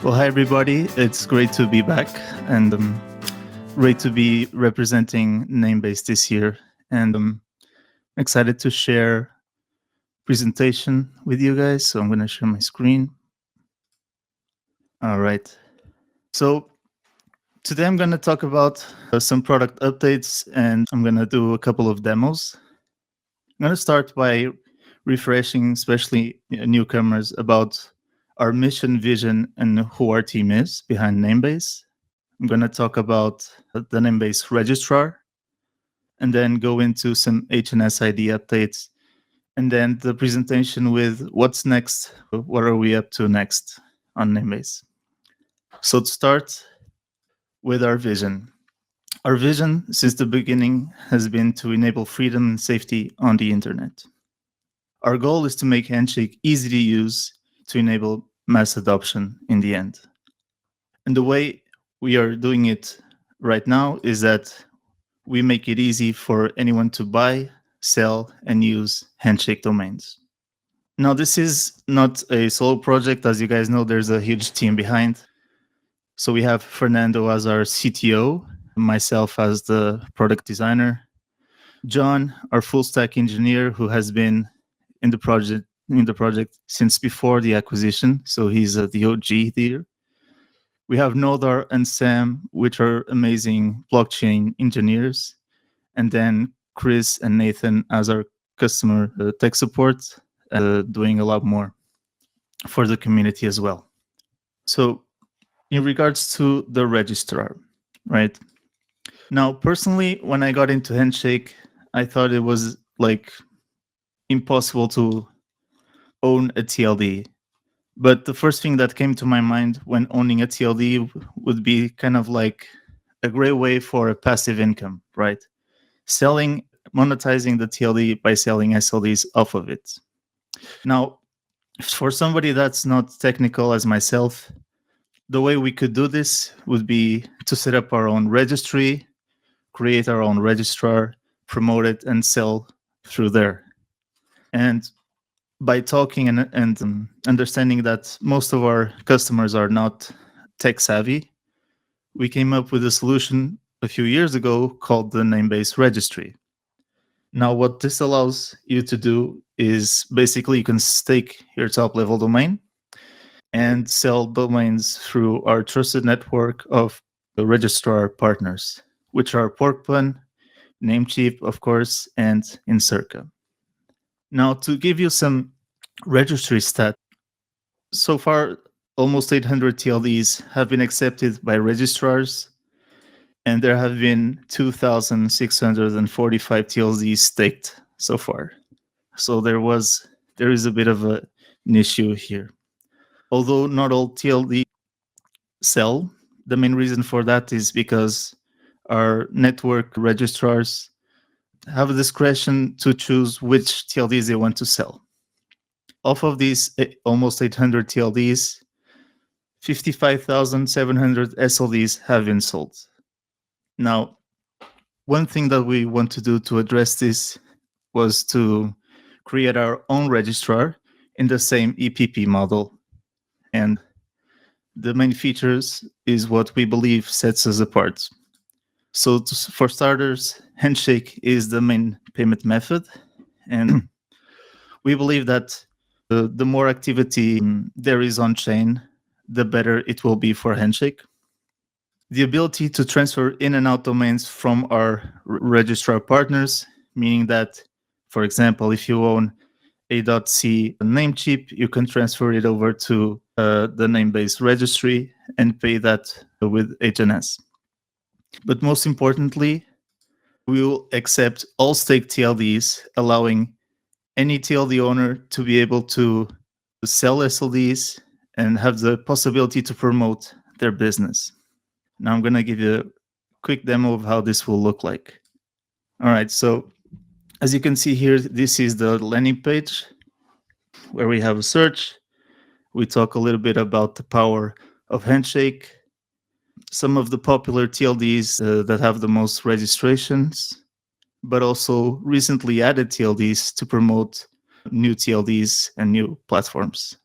Well, hi everybody. It's great to be back and great to be representing Namebase this year. And I'm excited to share presentation with you guys. So I'm going to share my screen. All right. So today I'm going to talk about some product updates and I'm going to do a couple of demos. I'm going to start by refreshing, especially newcomers, about our mission, vision, and who our team is behind Namebase. I'm going to talk about the Namebase registrar, and then go into some HNS ID updates, and then the presentation with what's next, what are we up to next on Namebase. So to start with our vision. Our vision since the beginning has been to enable freedom and safety on the internet. Our goal is to make Handshake easy to use to enable mass adoption in the end. And the way we are doing it right now is that we make it easy for anyone to buy, sell, and use Handshake domains. Now, this is not a solo project. As you guys know, there's a huge team behind. So we have Fernando as our CTO, myself as the product designer, John, our full stack engineer, who has been in the project since before the acquisition. So he's the OG there. We have Nodar and Sam, which are amazing blockchain engineers. And then Chris and Nathan as our customer tech support, doing a lot more for the community as well. So in regards to the registrar, right? Now, personally, when I got into Handshake, I thought it was like impossible to own a TLD. But the first thing that came to my mind when owning a TLD would be kind of like a great way for a passive income, right? Monetizing the TLD by selling SLDs off of it. Now, for somebody that's not technical as myself, the way we could do this would be to set up our own registry, create our own registrar, promote it, and sell through there. And by talking and understanding that most of our customers are not tech savvy, we came up with a solution a few years ago called the Namebase registry. Now, what this allows you to do is basically you can stake your top level domain and sell domains through our trusted network of registrar partners, which are Porkpun, Namecheap, of course, and Incirca. Now, to give you some registry stats, so far, almost 800 TLDs have been accepted by registrars, and there have been 2,645 TLDs staked so far. So there is a bit of an issue here. Although not all TLD sell, the main reason for that is because our network registrars have a discretion to choose which TLDs they want to sell. Off of these almost 800 TLDs, 55,700 SLDs have been sold. Now, one thing that we want to do to address this was to create our own registrar in the same EPP model. And the main features is what we believe sets us apart. So for starters, Handshake is the main payment method. And we believe that the more activity there is on chain, the better it will be for Handshake. The ability to transfer in and out domains from our registrar partners, meaning that, for example, if you own a.c Namecheap, you can transfer it over to the Namebase registry and pay that with HNS. But most importantly, we will accept all stake TLDs, allowing any TLD owner to be able to sell SLDs and have the possibility to promote their business. Now I'm going to give you a quick demo of how this will look like. All right, so as you can see here, this is the landing page where we have a search. We talk a little bit about the power of Handshake, some of the popular TLDs that have the most registrations, but also recently added TLDs to promote new TLDs and new platforms.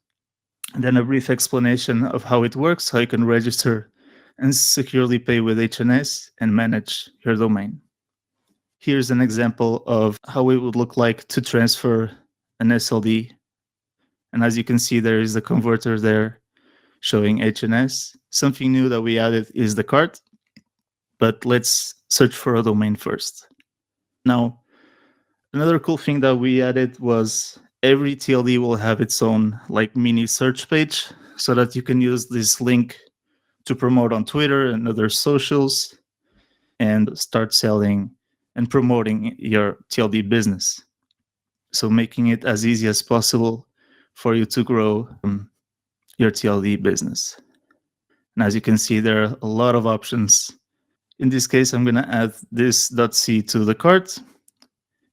And then a brief explanation of how it works, how you can register and securely pay with HNS and manage your domain. Here's an example of how it would look like to transfer an SLD. And as you can see, there is a converter there showing HNS. Something new that we added is the cart, but let's search for a domain first. Now, another cool thing that we added was every TLD will have its own like mini search page so that you can use this link to promote on Twitter and other socials and start selling and promoting your TLD business. So making it as easy as possible for you to grow your TLD business. And as you can see, there are a lot of options. In this case, I'm going to add this .c to the cart,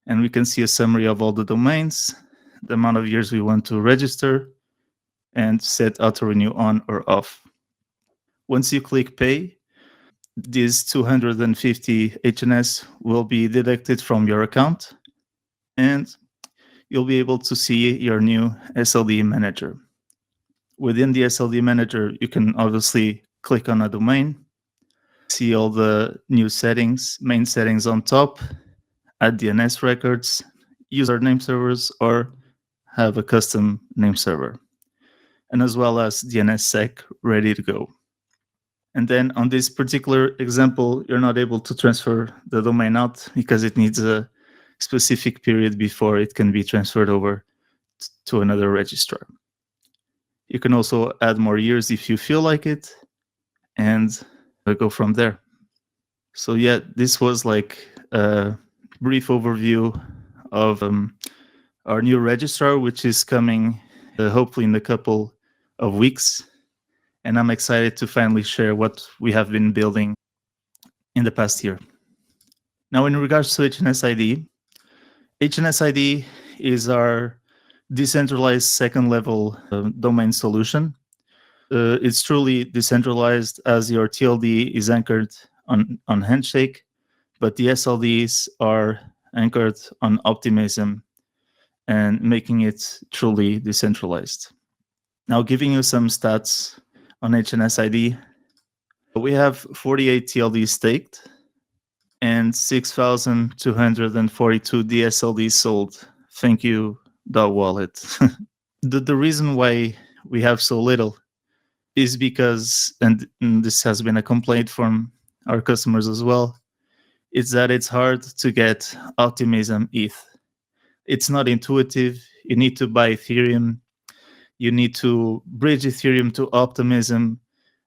and we can see a summary of all the domains, the amount of years we want to register, and set auto renew on or off. Once you click pay, these 250 HNS will be deducted from your account, and you'll be able to see your new SLD manager. Within the SLD manager, you can obviously click on a domain, see all the new settings, main settings on top, add DNS records, use our name servers, or have a custom name server, and as well as DNSSEC ready to go. And then on this particular example, you're not able to transfer the domain out because it needs a specific period before it can be transferred over to another registrar. You can also add more years if you feel like it, and go from there. So yeah, this was like a brief overview of our new registrar, which is coming hopefully in a couple of weeks. And I'm excited to finally share what we have been building in the past year. Now, in regards to HNSID, HNSID is our decentralized second level domain solution. It's truly decentralized as your TLD is anchored on Handshake, but the SLDs are anchored on optimism and making it truly decentralized. Now, giving you some stats on HNSID, we have 48 TLDs staked and 6,242 DSLDs sold. Thank you, .wallet. The reason why we have so little is because, and this has been a complaint from our customers as well, is that it's hard to get Optimism ETH. It's not intuitive. You need to buy Ethereum. You need to bridge Ethereum to Optimism,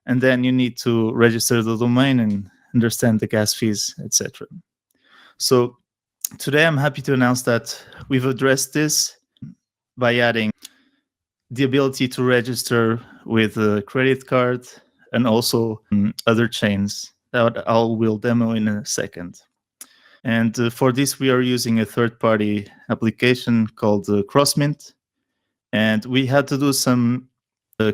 and then you need to register the domain and understand the gas fees, etc. So today I'm happy to announce that we've addressed this by adding the ability to register with a credit card and also other chains that I will demo in a second. And for this, we are using a third-party application called Crossmint. And we had to do some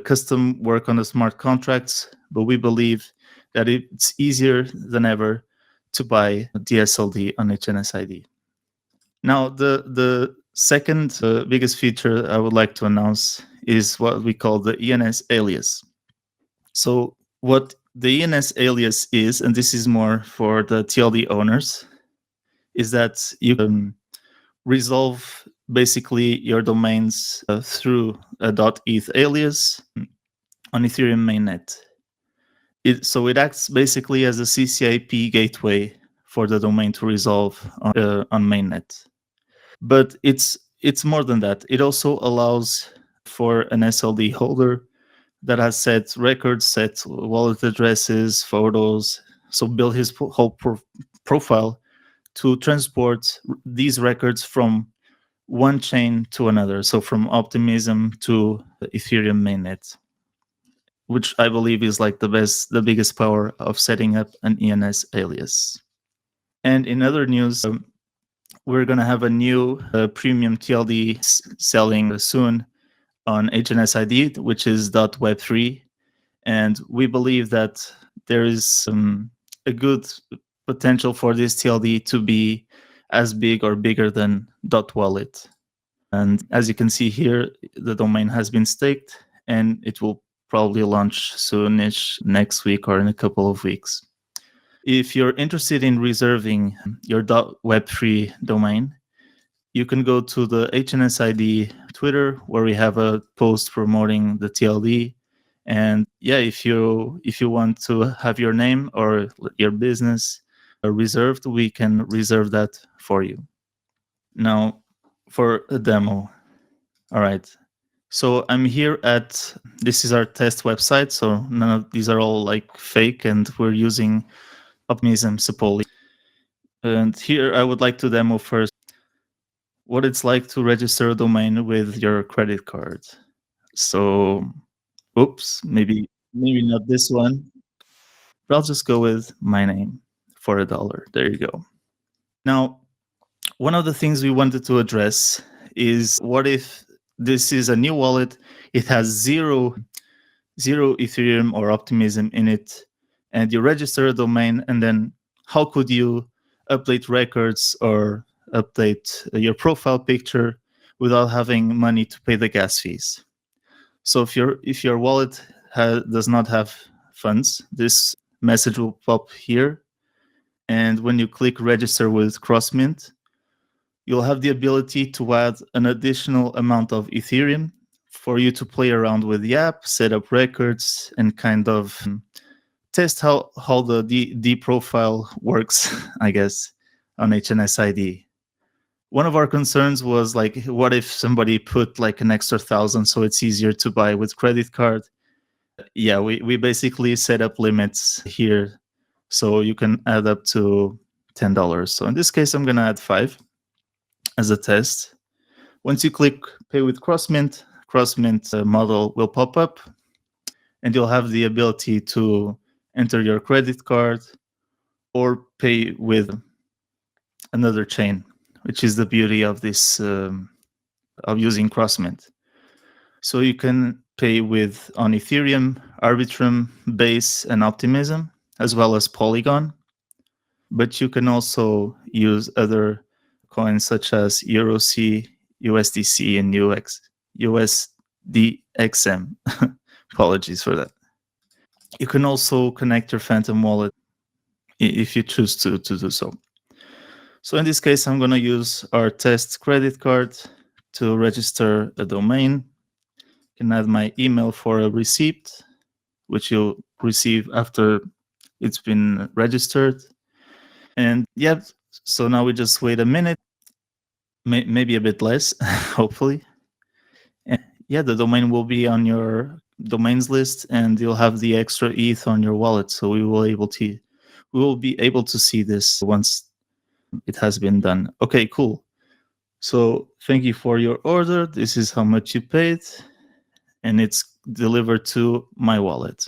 custom work on the smart contracts, but we believe that it's easier than ever to buy DSLD on HNSID. Now, the second biggest feature I would like to announce is what we call the ENS alias. So what the ENS alias is, and this is more for the TLD owners, is that you can resolve basically your domains through a .eth alias on Ethereum mainnet. So it acts basically as a CCIP gateway for the domain to resolve on mainnet. But it's more than that. It also allows for an SLD holder that has set records, set wallet addresses, photos, so build his whole profile to transport these records from one chain to another, so from Optimism to Ethereum mainnet, which I believe is like the biggest power of setting up an ENS alias. And in other news, we're going to have a new premium TLD selling soon on HNSID, which is .web3. And we believe that there is a good potential for this TLD to be as big or bigger than .wallet. And as you can see here, the domain has been staked and it will probably launch soonish, next week or in a couple of weeks. If you're interested in reserving your .web3 domain, you can go to the HNSID Twitter, where we have a post promoting the TLD. And yeah, if you want to have your name or your business reserved, we can reserve that for you. Now, for a demo. All right. So I'm here at, this is our test website. So none of these are all like fake, and we're using Optimism Sapoli. And here I would like to demo first what it's like to register a domain with your credit card. So, oops, maybe not this one, but I'll just go with my name for $1. There you go. Now, one of the things we wanted to address is, what if this is a new wallet? It has zero Ethereum or Optimism in it, and you register a domain, and then how could you update records or update your profile picture without having money to pay the gas fees? So if your wallet does not have funds, this message will pop here, and when you click register with Crossmint, you'll have the ability to add an additional amount of Ethereum for you to play around with the app, set up records, and kind of test how the D profile works, I guess, on HNSID. One of our concerns was, like, what if somebody put like an extra 1,000 so it's easier to buy with credit card? Yeah, we basically set up limits here, so you can add up to $10. So in this case, I'm gonna add 5 as a test. Once you click pay with Crossmint, model will pop up, and you'll have the ability to enter your credit card or pay with another chain, which is the beauty of this of using Crossmint. So you can pay with on Ethereum, Arbitrum, Base, and Optimism, as well as Polygon. But you can also use other coins such as EuroC, USDC, and USDXM. Apologies for that. You can also connect your Phantom wallet if you choose to do so. So in this case, I'm going to use our test credit card to register a domain. You can add my email for a receipt, which you'll receive after it's been registered. And yeah, so now we just wait a minute, maybe a bit less, hopefully. And yeah, the domain will be on your domains list, and you'll have the extra ETH on your wallet. So we will be able to see this once it has been done. Okay, cool. So thank you for your order. This is how much you paid, and it's delivered to my wallet.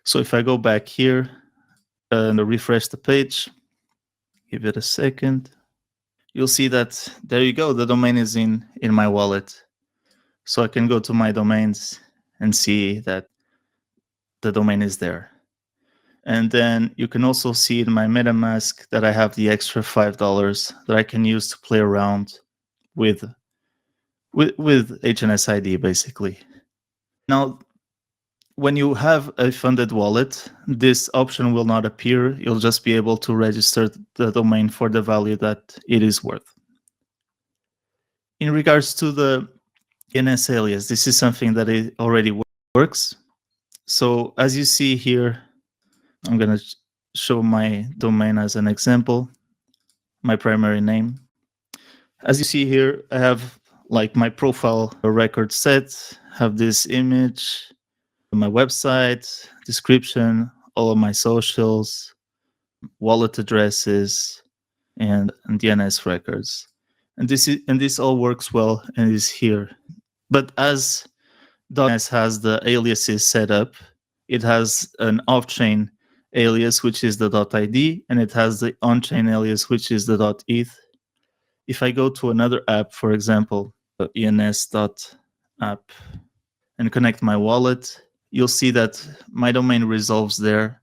So if I go back here and refresh the page, give it a second, you'll see that there you go. The domain is in my wallet. So I can go to my domains and see that the domain is there. And then you can also see in my MetaMask that I have the extra $5 that I can use to play around with HNSID, basically. Now, when you have a funded wallet, this option will not appear. You'll just be able to register the domain for the value that it is worth. In regards to the DNS alias, this is something that it already works. So as you see here, I'm going to show my domain as an example, my primary name. As you see here, I have like my profile record set, have this image, my website, description, all of my socials, wallet addresses, and DNS records. And this all works well and is here. But as DNS has the aliases set up, it has an off-chain alias, which is the .id, and it has the on-chain alias, which is the .eth. If I go to another app, for example, ens.app, and connect my wallet, you'll see that my domain resolves there.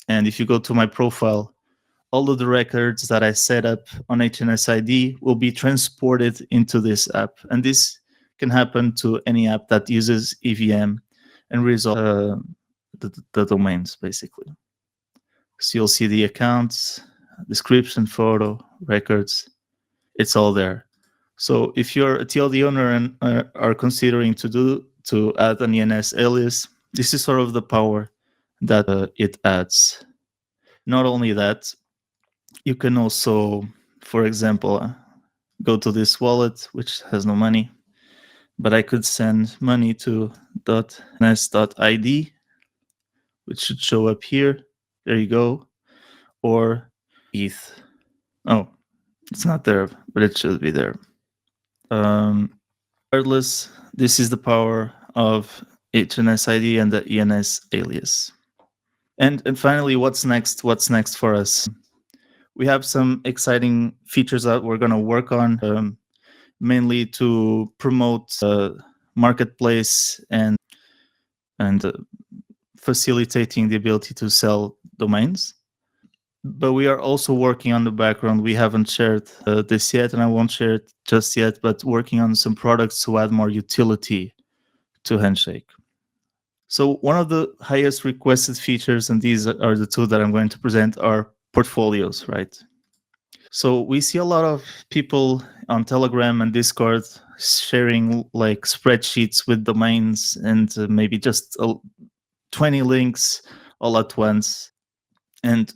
And if you go to my profile, all of the records that I set up on HNSID will be transported into this app. And this can happen to any app that uses EVM and resolve the domains, basically. So you'll see the accounts, description, photo, records. It's all there. So if you're a TLD owner and are considering to add an ENS alias, this is sort of the power that it adds. Not only that, you can also, for example, go to this wallet, which has no money, but I could send money to .nes.id, which should show up here. There you go. Or ETH. Oh, it's not there, but it should be there. Regardless, this is the power of HNSID and the ENS alias. And finally, what's next? What's next for us? We have some exciting features that we're going to work on, mainly to promote marketplace and facilitating the ability to sell domains. But we are also working on the background. We haven't shared this yet, and I won't share it just yet, but working on some products to add more utility to Handshake. So one of the highest requested features, and these are the two that I'm going to present, are portfolios, right? So we see a lot of people on Telegram and Discord sharing like spreadsheets with domains and maybe just 20 links all at once. And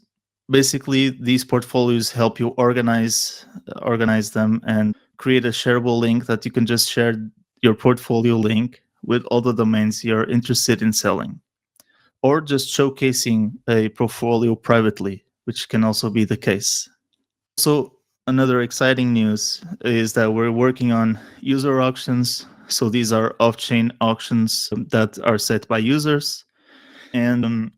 basically, these portfolios help you organize them and create a shareable link that you can just share your portfolio link with all the domains you're interested in selling, or just showcasing a portfolio privately, which can also be the case. Also, another exciting news is that we're working on user auctions. So these are off-chain auctions that are set by users, and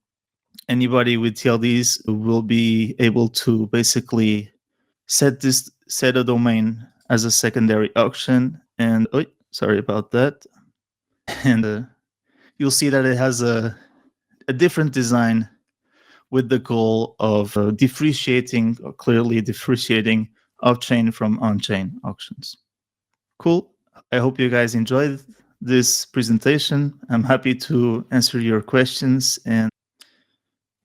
anybody with TLDs will be able to basically set a domain as a secondary auction. And sorry about that. And you'll see that it has a different design with the goal of clearly differentiating off-chain from on-chain auctions. Cool. I hope you guys enjoyed this presentation. I'm happy to answer your questions, and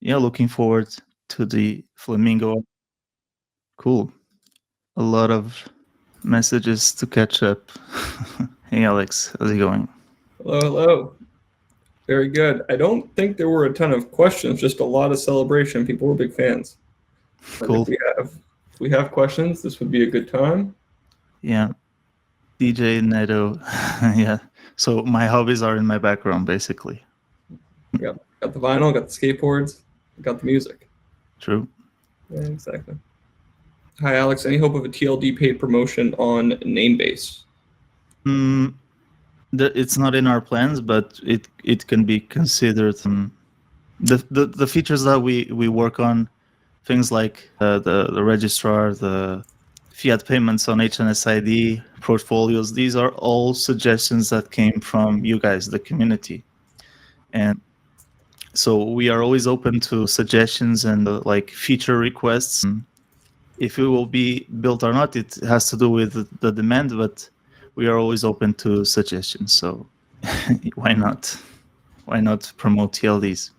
yeah, looking forward to the Flamingo. Cool. A lot of messages to catch up. Hey, Alex, how's it going? Hello. Very good. I don't think there were a ton of questions, just a lot of celebration. People were big fans. Cool. If we have questions, this would be a good time. Yeah. DJ Neto. Yeah. So my hobbies are in my background, basically. Got the vinyl, got the skateboards, got the music. True. Yeah, exactly. Hi, Alex. Any hope of a TLD paid promotion on Namebase? It's not in our plans, but it can be considered. The features that we work on, things like the registrar, the fiat payments on HNSID, portfolios, these are all suggestions that came from you guys, the community. And so we are always open to suggestions and like feature requests. If it will be built or not, it has to do with the demand, but we are always open to suggestions. So why not? Why not promote TLDs?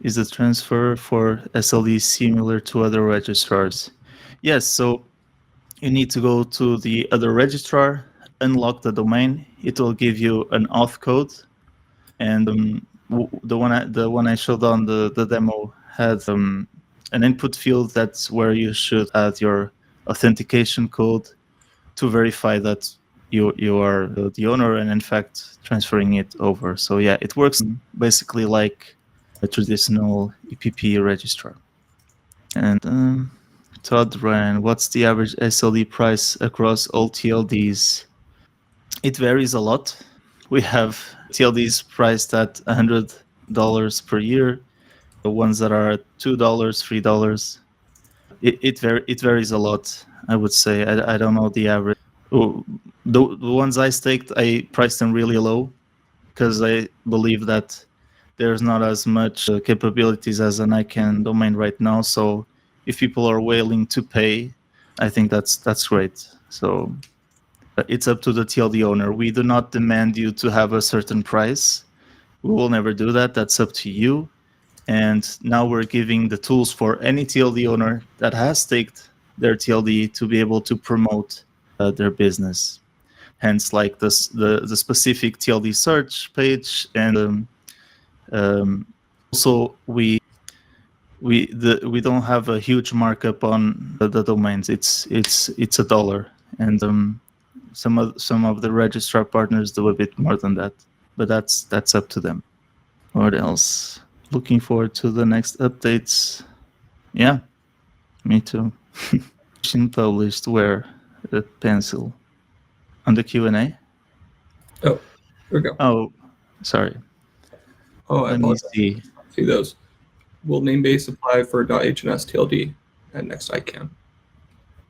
Is the transfer for SLD similar to other registrars? Yes, so you need to go to the other registrar, unlock the domain. It will give you an auth code, and the one I showed on the demo had an input field. That's where you should add your authentication code to verify that you are the owner and in fact transferring it over. So yeah, it works basically like a traditional EPP registrar. And Todd Ryan, what's the average SLD price across all TLDs? It varies a lot. We have TLDs priced at $100 per year, the ones that are at $2, $3. It varies a lot, I would say. I don't know the average. The ones I staked, I priced them really low because I believe that there's not as much capabilities as an ICANN domain right now. So if people are willing to pay, I think that's great. So it's up to the TLD owner. We do not demand you to have a certain price. We will never do that. That's up to you. And now we're giving the tools for any TLD owner that has staked their TLD to be able to promote their business. Hence, like the specific TLD search page, and also we don't have a huge markup on the domains. It's $1, and some of the registrar partners do a bit more than that, but that's up to them. What else? Looking forward to the next updates. Yeah, me too. Published where? A pencil on the Q&A. Oh, there we go. Oh, sorry. Oh, I Let me apologize. see. See those. Will Namebase apply for .hns TLD at next ICANN?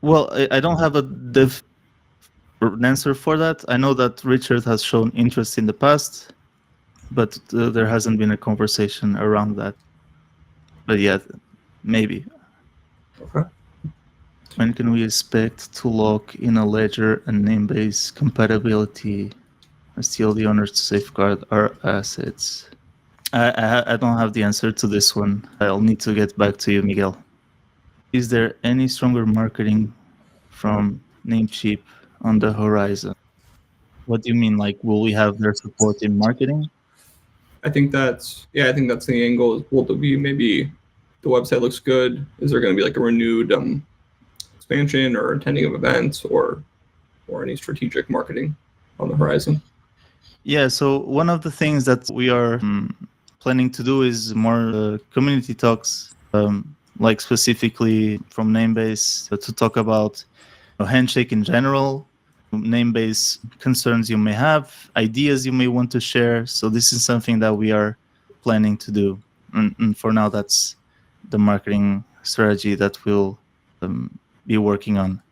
Well, I don't have an answer for that. I know that Richard has shown interest in the past, but there hasn't been a conversation around that. But yeah, maybe. Okay. When can we expect to lock in a ledger and Namebase compatibility as TLD owners to safeguard our assets? I don't have the answer to this one. I'll need to get back to you, Miguel. Is there any stronger marketing from Namecheap on the horizon? What do you mean? Like, will we have their support in marketing? I think that's the angle. Will there be maybe the website looks good? Is there going to be like a renewed expansion or attending of events or any strategic marketing on the horizon? Yeah, so one of the things that we are planning to do is more community talks, like specifically from Namebase to talk about Handshake in general, Namebase concerns you may have, ideas you may want to share. So this is something that we are planning to do. And for now, that's the marketing strategy that we'll be working on.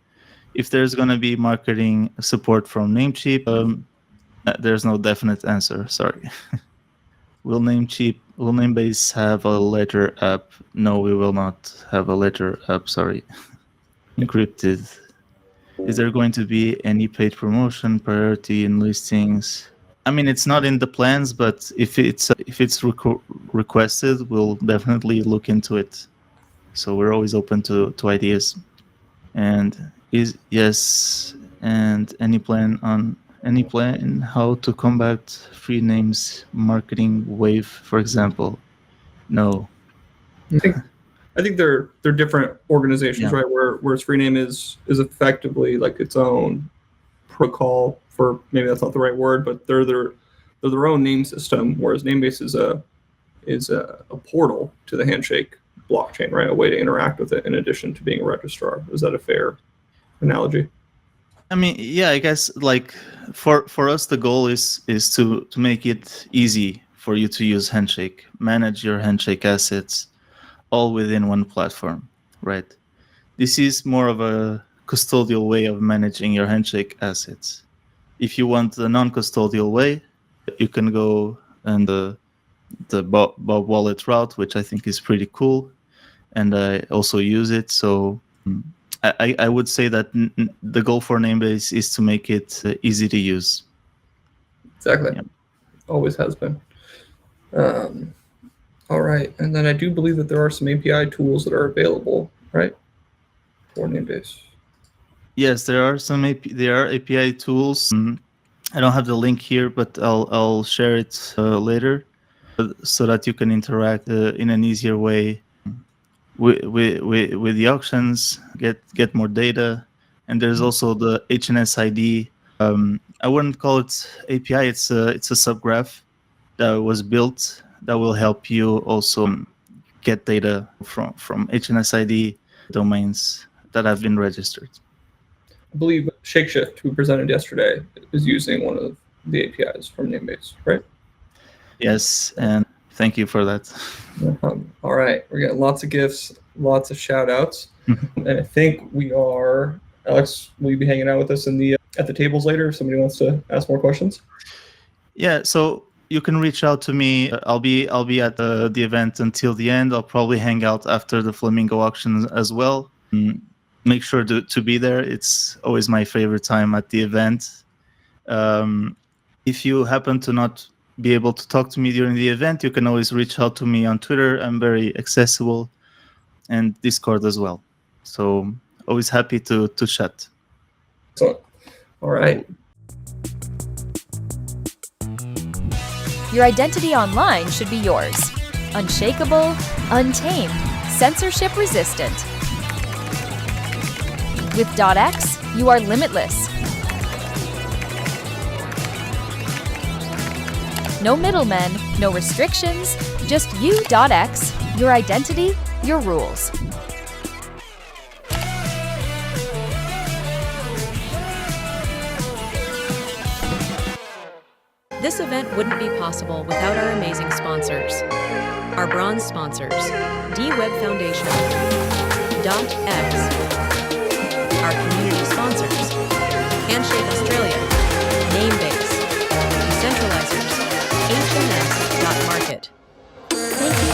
If there's going to be marketing support from Namecheap, there's no definite answer. Sorry. Will Namebase have a ledger app? No, we will not have a ledger app. Sorry. Encrypted. Is there going to be any paid promotion priority in listings? I mean, it's not in the plans, but if it's requested, we'll definitely look into it. So we're always open to ideas. And any plan how to combat free names marketing wave, for example? No. I think they're different organizations, Yeah. right? Whereas Freename is effectively like its own protocol for, maybe that's not the right word, but they're their own name system. Whereas Namebase is a portal to the Handshake blockchain, right? A way to interact with it in addition to being a registrar. Is that a fair analogy? I mean, yeah, I guess like for us, the goal is to make it easy for you to use Handshake, manage your Handshake assets, all within one platform, right? This is more of a custodial way of managing your Handshake assets. If you want the non-custodial way, you can go and the Bob Wallet route, which I think is pretty cool, and I also use it. So I would say that the goal for Namebase is to make it easy to use. Exactly. Yeah. Always has been. All right. And then I do believe that there are some API tools that are available, right, for Namebase. Yes, there are API tools. I don't have the link here, but I'll share it later so that you can interact in an easier way with the auctions, get more data. And there's also the HNS ID. I wouldn't call it API. It's a subgraph that was built that will help you also get data from HNS ID domains that have been registered. I believe Shakeshift, who presented yesterday, is using one of the APIs from Namebase, right? Yes, and thank you for that. All right, we're getting lots of gifts, lots of shout outs. And I think Alex, will you be hanging out with us at the tables later if somebody wants to ask more questions? Yeah, so you can reach out to me. I'll be at the event until the end. I'll probably hang out after the Flamingo auction as well. Make sure to be there. It's always my favorite time at the event. If you happen to not be able to talk to me during the event, you can always reach out to me on Twitter. I'm very accessible, and Discord as well. So always happy to chat. Excellent. All right. Your identity online should be yours. Unshakable, untamed, censorship resistant. With .x, you are limitless. No middlemen, no restrictions, just you, .x, your identity, your rules. This event wouldn't be possible without our amazing sponsors. Our bronze sponsors, D-Web Foundation, .x, our community sponsors, Handshake Australia, Namebase, Decentralizers, HNS.market. Thank you